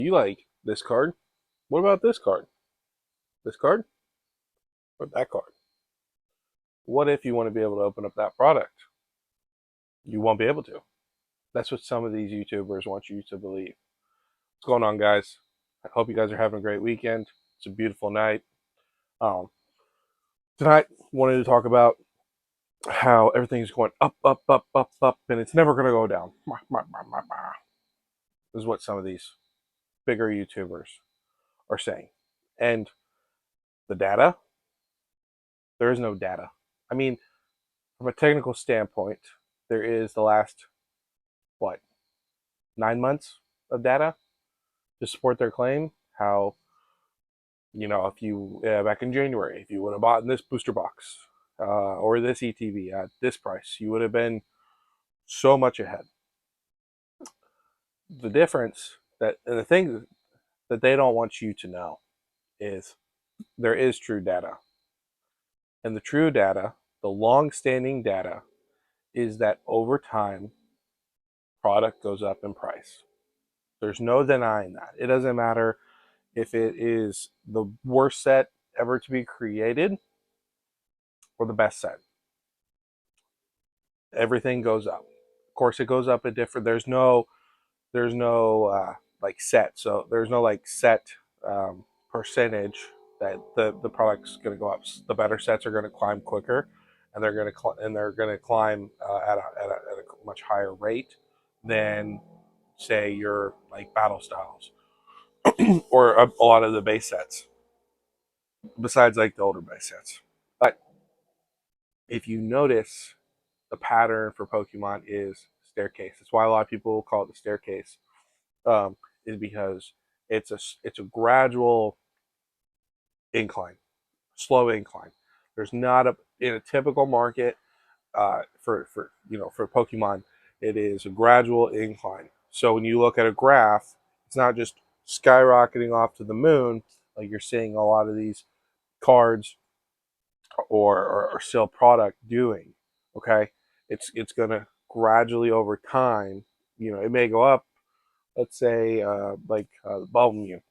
You like this card? What about this card? This card? Or that card? What if you want to be able to open up that product? You won't be able to. That's what some of these YouTubers want you to believe. What's going on, guys? I hope you guys are having a great weekend. It's a beautiful night. Um, Tonight, wanted to talk about how everything's going up, up, up, up, up, and it's never going to go down. This is what some of these bigger YouTubers are saying. And the data, there is no data. I mean, from a technical standpoint, there is the last, what, 9 months of data to support their claim. How, if you, back in January, if you would have bought in this booster box or this ETB at this price, you would have been so much ahead. The difference and the thing that they don't want you to know is there is true data. And the true data, the long-standing data, is that over time, product goes up in price. There's no denying that. It doesn't matter if it is the worst set ever to be created or the best set. Everything goes up. Of course, it goes up at different. There's no like set. So there's no like set percentage that the product's going to go up. The better sets are going to climb quicker, and they're going to climb at a much higher rate than, say, your like battle styles or a lot of the base sets. Besides like the older base sets, but if you notice, the pattern for Pokemon is staircase. That's why a lot of people call it the staircase. Is because it's a gradual incline, slow incline. There's not a in a typical market for Pokemon, it is a gradual incline. So when you look at a graph, it's not just skyrocketing off to the moon like you're seeing a lot of these cards or sell product doing. Okay, it's gonna gradually over time. It may go up. Let's say Bubble Mew,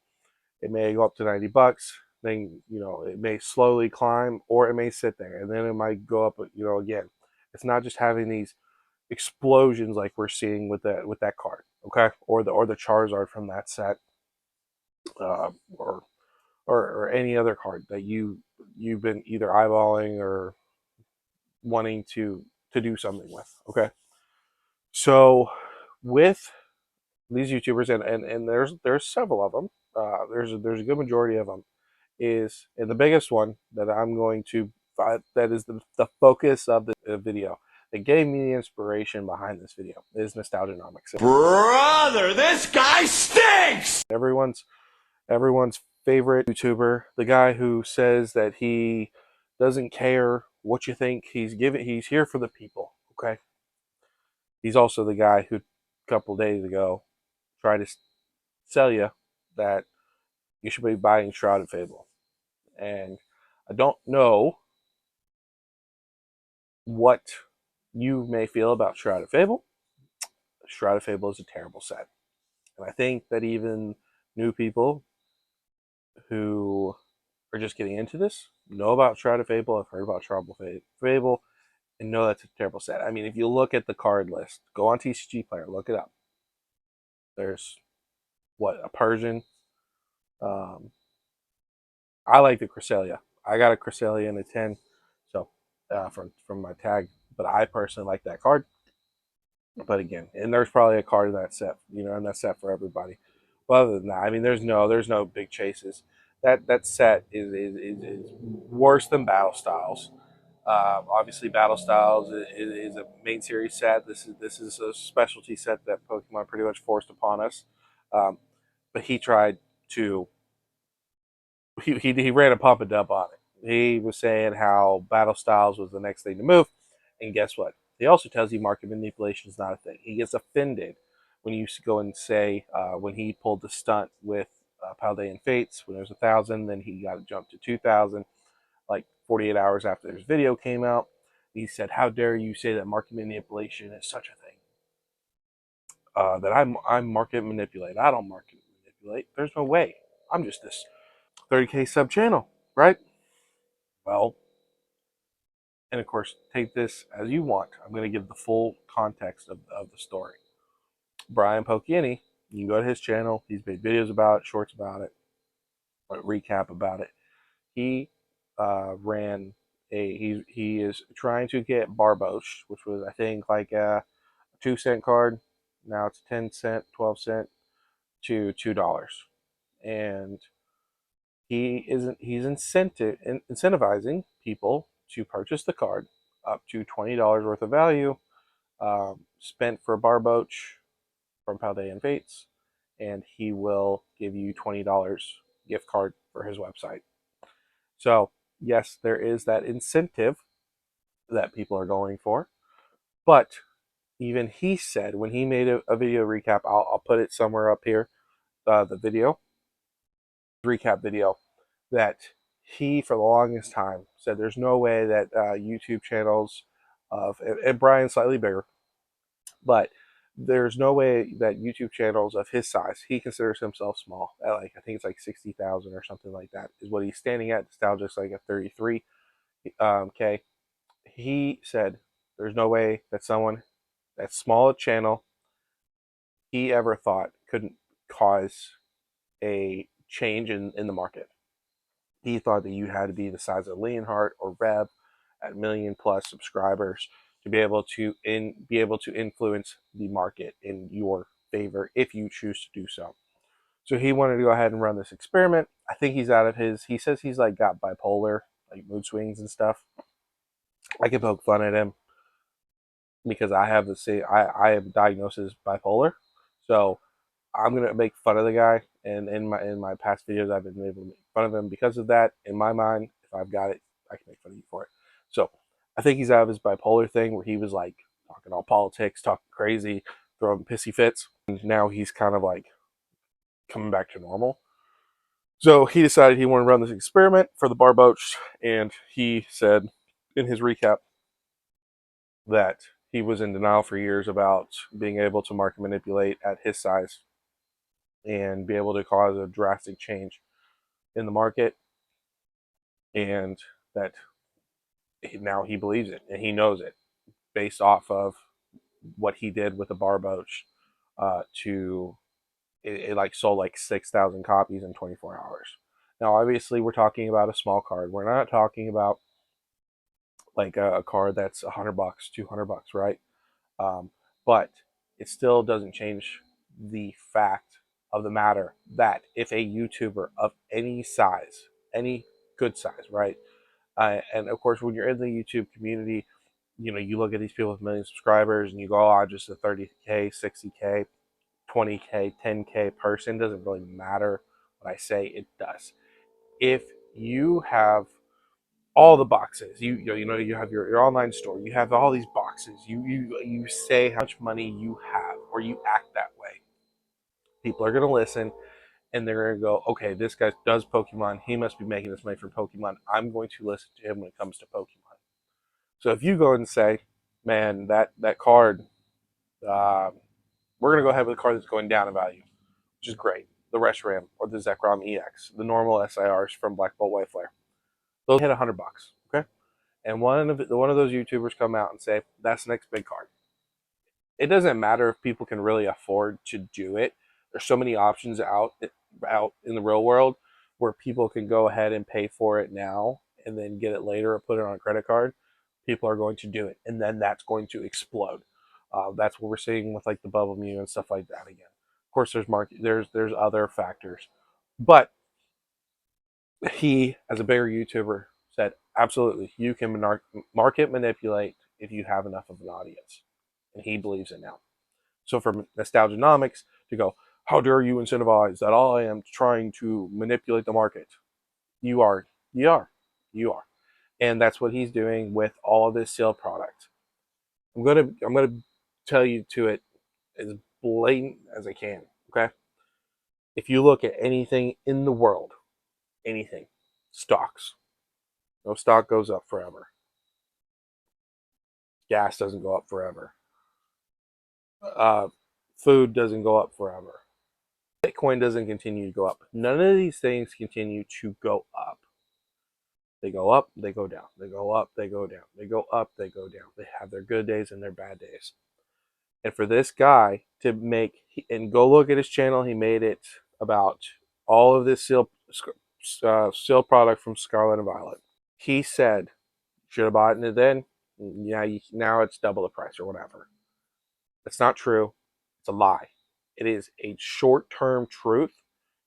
it may go up to $90. Then it may slowly climb, or it may sit there, and then it might go up. Again, it's not just having these explosions like we're seeing with that card. Okay, or the Charizard from that set, uh, or or any other card that you've been either eyeballing or wanting to do something with. Okay, so with these YouTubers, and there's several of them. There's a good majority of them. And the biggest one that I'm going to that is the focus of the video that gave me the inspiration behind this video is Nostalgianomics. Brother, this guy stinks! Everyone's favorite YouTuber, the guy who says that he doesn't care what you think. He's here for the people. Okay. He's also the guy who a couple days ago tried to sell you that you should be buying Shrouded Fable. And I don't know what you may feel about Shrouded Fable. Shrouded Fable is a terrible set. And I think that even new people who are just getting into this know about Shrouded Fable, have heard about Shrouded Fable, and know that's a terrible set. I mean, if you look at the card list, go on TCG Player, look it up. There's a Persian. Um, I like the Cresselia. I got a Cresselia in a 10, so from my tag. But I personally like that card. But again, and there's probably a card in that set, in that set for everybody. But other than that, I mean, there's no big chases. That set is worse than Battle Styles. Obviously, Battle Styles is a main series set. This is a specialty set that Pokemon pretty much forced upon us. Um, but he tried to he ran a pump and dump on it. He was saying how Battle Styles was the next thing to move, and guess what? He also tells you market manipulation is not a thing. He gets offended when you go and say when he pulled the stunt with Paldean Fates when it was 1,000, then he got it jumped to 2,000, like 48 hours after his video came out. He said, "How dare you say that market manipulation is such a thing? That I'm market manipulated. I don't market manipulate." manipulate. There's no way. I'm just this 30K sub channel, right? Well, and of course, take this as you want. I'm going to give the full context of the story. Brian Pokieni, you can go to his channel. He's made videos about it, shorts about it, a recap about it. He ran he is trying to get Barbosh, which was I think like a 2 cent card. Now it's 10 cent, 12 cent to $2, and he's incentivizing people to purchase the card up to $20 worth of value spent for Barboach from Paldean Fates, and he will give you $20 gift card for his website. So yes, there is that incentive that people are going for, but even he said when he made a video recap, I'll put it somewhere up here, the video recap video, that he for the longest time said there's no way that YouTube channels and Brian's slightly bigger, but there's no way that YouTube channels of his size, he considers himself small at like I think it's like 60,000 or something like that is what he's standing at. Nostalgic's like at 33 k. He said there's no way that someone that small a channel he ever thought couldn't cause a change in the market. He thought that you had to be the size of Leonhardt or Reb at million plus subscribers to be able to influence the market in your favor if you choose to do so. So he wanted to go ahead and run this experiment. I think he's out of his. He says he's like got bipolar, like mood swings and stuff. I can poke fun at him because I have the same. I have diagnosed as bipolar, so I'm gonna make fun of the guy. And in my past videos, I've been able to make fun of him because of that. In my mind, if I've got it, I can make fun of you for it. So I think he's out of his bipolar thing where he was like talking all politics, talking crazy, throwing pissy fits. And now he's kind of like coming back to normal. So he decided he wanted to run this experiment for the Barboach, and he said in his recap that he was in denial for years about being able to market manipulate at his size and be able to cause a drastic change in the market, and that now he believes it and he knows it based off of what he did with the Barboach to it like sold like 6,000 copies in 24 hours. Now obviously we're talking about a small card. We're not talking about like a card that's $100, $200, right? But it still doesn't change the fact of the matter that if a YouTuber of any size, any good size, right? And of course, when you're in the YouTube community, you know, you look at these people with million subscribers and you go, oh, I'm just a 30K, 60K, 20K, 10K person. Doesn't really matter what I say, it does. If you have all the boxes. You have your online store. You have all these boxes. You say how much money you have, or you act that way. People are gonna listen, and they're gonna go, okay, this guy does Pokemon. He must be making this money from Pokemon. I'm going to listen to him when it comes to Pokemon. So if you go and say, man, that card, uh, we're gonna go ahead with a card that's going down in value, which is great. The Reshiram or the Zekrom EX, the normal SIRs from Black Bolt White Flare, those hit $100. Okay. And one of those YouTubers come out and say that's the next big card. It doesn't matter if people can really afford to do it. There's so many options out in the real world where people can go ahead and pay for it now and then get it later or put it on a credit card. People are going to do it, and then that's going to explode. That's what we're seeing with like the Bubble Mew and stuff like that again. Of course, there's other factors, but he, as a bigger YouTuber, said, absolutely, you can market manipulate if you have enough of an audience. And he believes it now. So for Nostalgianomics to go, how dare you incentivize that I am trying to manipulate the market? You are. You are. You are. And that's what he's doing with all of this sale product. I'm gonna tell you to it as blatant as I can. Okay? If you look at anything in the world, anything, stocks, no stock goes up forever. Gas doesn't go up forever. Uh, Food doesn't go up forever. Bitcoin doesn't continue to go up. None of these things continue to go up. They go up, they go down. They go up, they go down. They go up, they go down. They have their good days and their bad days. And for this guy to make, and go look at his channel, he made it about all of this seal product from Scarlet and Violet. He said, should have bought it then. Yeah, now it's double the price or whatever. That's not true. It's a lie. It is a short-term truth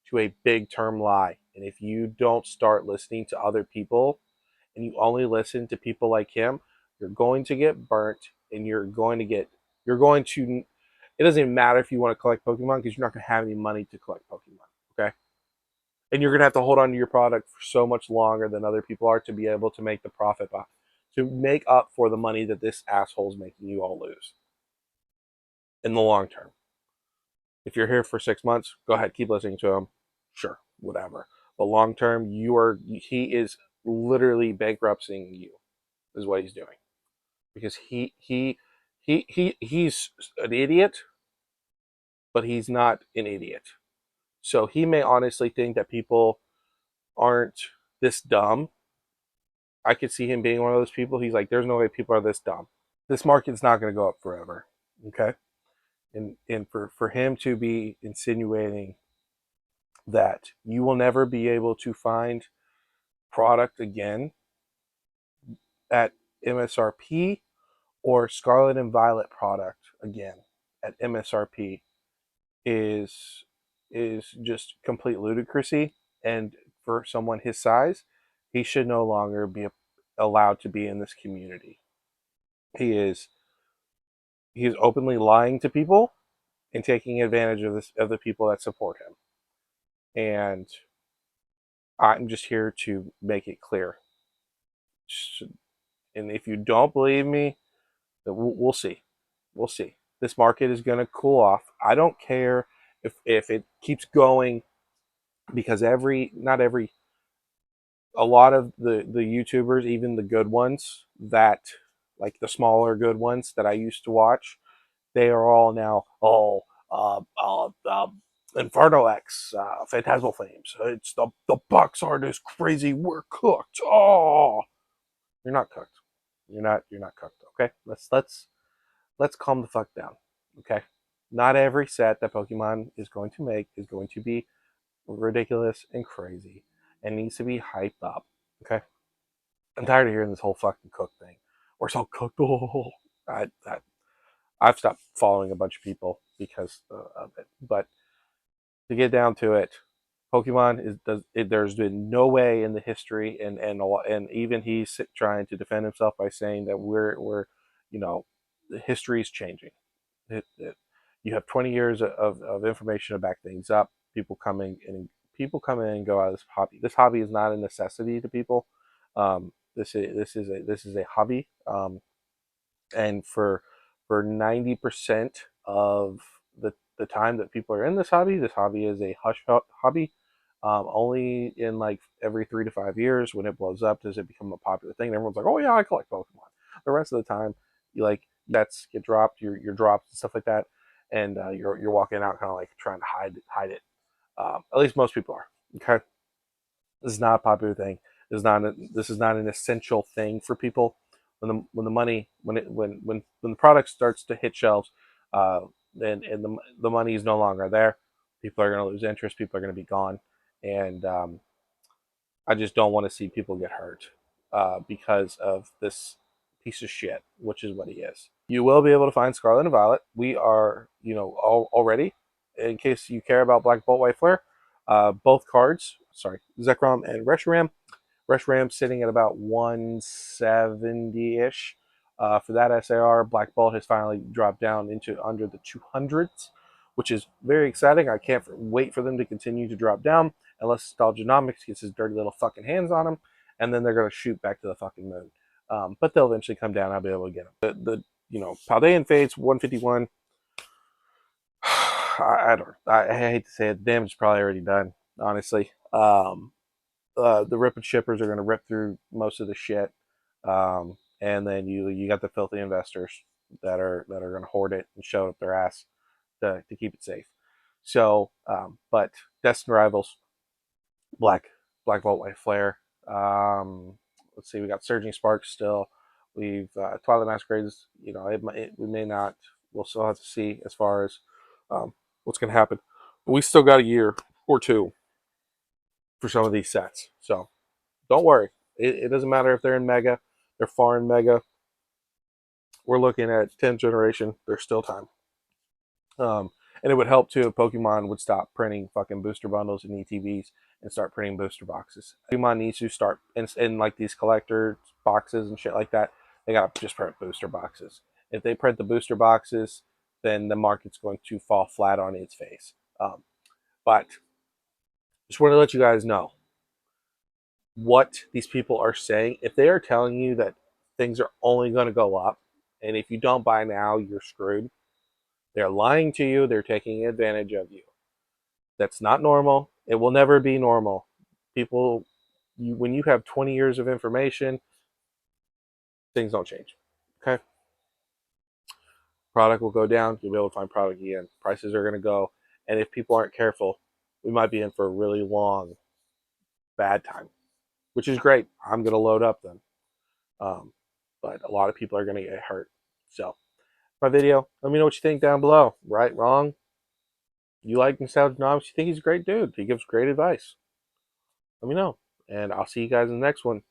to a big-term lie. And if you don't start listening to other people and you only listen to people like him, you're going to get burnt and you're going to, it doesn't even matter if you want to collect Pokemon because you're not going to have any money to collect Pokemon, okay? And you're going to have to hold on to your product for so much longer than other people are to be able to make the profit, to make up for the money that this asshole's making you all lose in the long term. If you're here for 6 months, go ahead, keep listening to him. Sure, whatever. But long term, he is literally bankrupting you, is what he's doing. Because he's an idiot, but he's not an idiot. So he may honestly think that people aren't this dumb. I could see him being one of those people. He's like, there's no way people are this dumb. This market's not going to go up forever. Okay? And for him to be insinuating that you will never be able to find product again at MSRP or Scarlet and Violet product again at MSRP is just complete ludicrousy. And for someone his size, he should no longer be allowed to be in this community. He is openly lying to people and taking advantage of the people that support him. And I'm just here to make it clear. And if you don't believe me, we'll see. We'll see. This market is going to cool off. I don't care if it keeps going because a lot of the YouTubers, even the good ones that, like the smaller good ones that I used to watch, they are all now, Inferno X, Phantasmal Flames. It's the Bucks are this crazy. We're cooked. Oh, you're not cooked. You're not cooked. Okay, let's calm the fuck down. Okay, not every set that Pokemon is going to make is going to be ridiculous and crazy and needs to be hyped up. Okay, I'm tired of hearing this whole fucking cook thing. We're so cooked. Oh, I've stopped following a bunch of people because of it. But to get down to it, Pokemon there's been no way in the history, and even he's trying to defend himself by saying that we're the history is changing. You have 20 years of information to back things up. People come in and go out of this hobby. This hobby is not a necessity to people. This is a hobby, and for 90% of the time that people are in this hobby is a hush hobby. Only in like every 3 to 5 years when it blows up does it become a popular thing. And everyone's like, oh yeah, I collect Pokemon. The rest of the time, you like that's get dropped, your drops and stuff like that, and you're walking out kind of like trying to hide it. At least most people are. Okay, this is not a popular thing. This is not an essential thing for people. When the money when the product starts to hit shelves, and the money is no longer there, people are going to lose interest. People are going to be gone, and I just don't want to see people get hurt because of this piece of shit, which is what he is. You will be able to find Scarlet and Violet. We are, already, in case you care about Black Bolt White Flare, both cards, sorry, Zekrom and Reshiram. Reshiram sitting at about 170-ish. For that SAR, Black Bolt has finally dropped down into under the 200s, which is very exciting. I can't wait for them to continue to drop down unless Nostalgianomics gets his dirty little fucking hands on them, and then they're going to shoot back to the fucking moon. But they'll eventually come down. I'll be able to get them. Paldean Fates 151. I hate to say it, the damage is probably already done, honestly. The rip and shippers are going to rip through most of the shit, and then you got the filthy investors that are going to hoard it and show up their ass to keep it safe. So, but Destined Rivals, Black Bolt, White Flare. Let's see, we got Surging Sparks still. We've Twilight Masquerades. You know, we may not. We'll still have to see as far as what's going to happen. But we still got a year or two for some of these sets. So don't worry. It doesn't matter if they're in Mega, they're far in Mega. We're looking at 10th generation. There's still time. And it would help too if Pokemon would stop printing fucking booster bundles and ETBs and start printing booster boxes. Pokemon needs to start in like these collector boxes and shit like that. They gotta just print booster boxes. If they print the booster boxes, then the market's going to fall flat on its face. But just want to let you guys know what these people are saying. If they are telling you that things are only going to go up, and if you don't buy now, you're screwed, they're lying to you. They're taking advantage of you. That's not normal. It will never be normal. People, when you have 20 years of information, things don't change. Okay? Product will go down. You'll be able to find product again. Prices are going to go. And if people aren't careful, we might be in for a really long, bad time, which is great. I'm going to load up then. But a lot of people are going to get hurt. So, my video, let me know what you think down below. Right, wrong? You like Nostalgia Knobs? You think he's a great dude? He gives great advice. Let me know. And I'll see you guys in the next one.